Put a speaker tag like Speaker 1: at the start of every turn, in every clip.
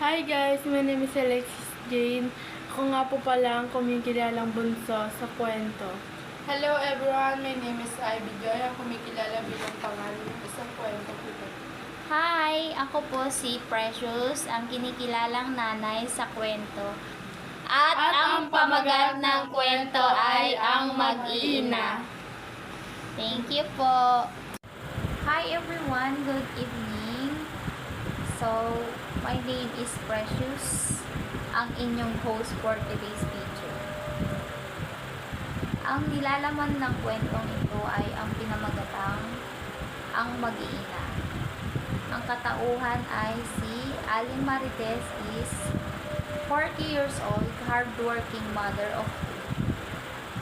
Speaker 1: Hi guys, my name is Alexis Jane. Ako nga po pala ang kumikilalang bunso sa kwento.
Speaker 2: Hello everyone, my name is Ivy Joy. Ang kumikilala bilang pangalan ng isang kwento po.
Speaker 3: Hi! Ako po si Precious, ang kinikilalang nanay sa kwento. At ang pamagat ng kwento ay ang mag-iina. Thank you po! Hi everyone! Good evening! So, my name is Precious, ang inyong host for today's video. Ang nilalaman ng kwentong ito ay ang pinamagatang ang mag-iina. Ang katauhan ay si Aling Marites is 40 years old, hardworking mother of two.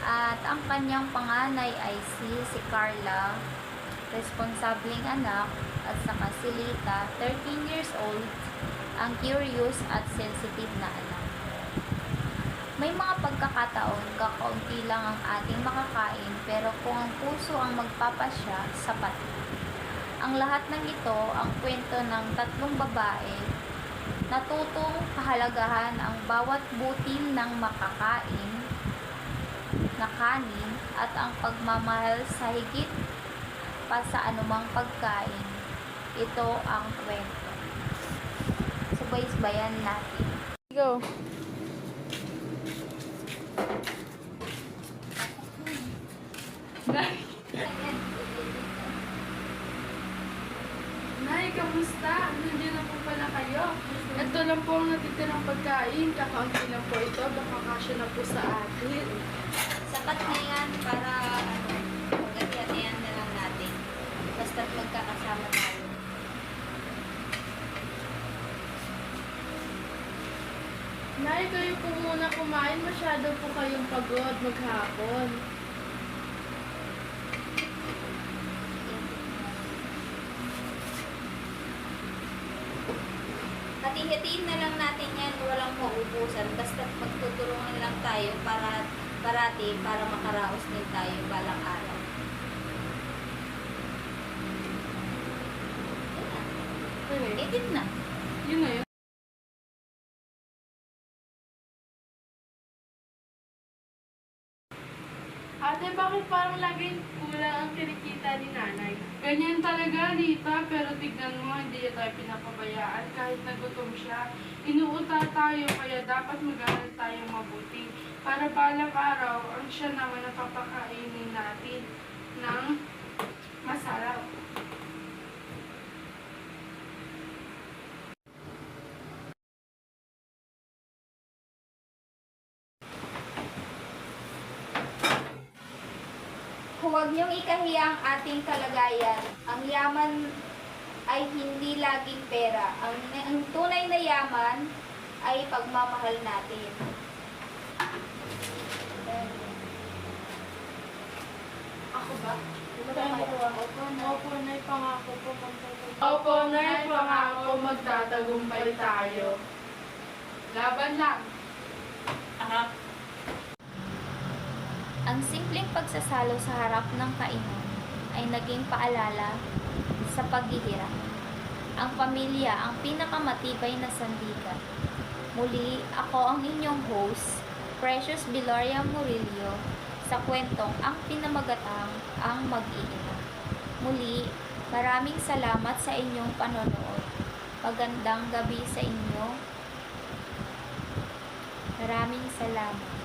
Speaker 3: At ang kanyang panganay ay si Carla, responsableng anak, at saka si Lita, 13 years old, ang curious at sensitive na anak. May mga pagkakataon, kakaunti lang ang ating makakain, pero kung ang puso ang magpapasya, sapat na. Ang lahat ng ito, ang kwento ng tatlong babae, natutong pahalagahan ang bawat butil ng makakain na kanin at ang pagmamahal sa higit pa sa anumang pagkain. Ito ang kwento. Sabay-sabayan natin.
Speaker 1: Go! Nay, kamusta? Nandiyan na po pala kayo. Ito lang po ang natitirang pagkain. Kakaunti lang po ito. Baka kasya na po sa atin.
Speaker 3: Sapat na yan para magkatiyan na lang natin. Basta't magkakasama tayo.
Speaker 1: Nay, kayo po muna kumain. Masyado po kayong pagod maghapon.
Speaker 3: Hati-hatiin na lang natin yan, walang maubusan. Basta't magtutulungan lang tayo para makaraos din tayo balang araw. Edit na.
Speaker 1: Yun na yun. Ate, bakit parang laging kulang ang kinikita ni nanay? Ganyan talaga, Rita, pero tignan mo, hindi niya tayo pinapabayaan kahit nagutom siya. Inuuta tayo, kaya dapat mag-aral tayo mabuti. Para balang araw, ang siya naman ang papakainin natin ng masarap.
Speaker 3: Huwag niyong ikahiya ang ating kalagayan. Ang yaman ay hindi laging pera. Ang tunay na yaman ay pagmamahal natin.
Speaker 1: Ako ba?
Speaker 3: Opo,
Speaker 1: Nay, pangako po. Opo, Nay, pangako magtatagumpay tayo. Laban lang.
Speaker 3: Ang simpleng pagsasalo sa harap ng kainan ay naging paalala sa paghihirap. Ang pamilya ang pinakamatibay na sandigan. Muli, ako ang inyong host, Precious Viloria Murillo, sa kwentong Ang Pinamagatang ang Mag-iina. Muli, maraming salamat sa inyong panonood. Magandang gabi sa inyo. Maraming salamat.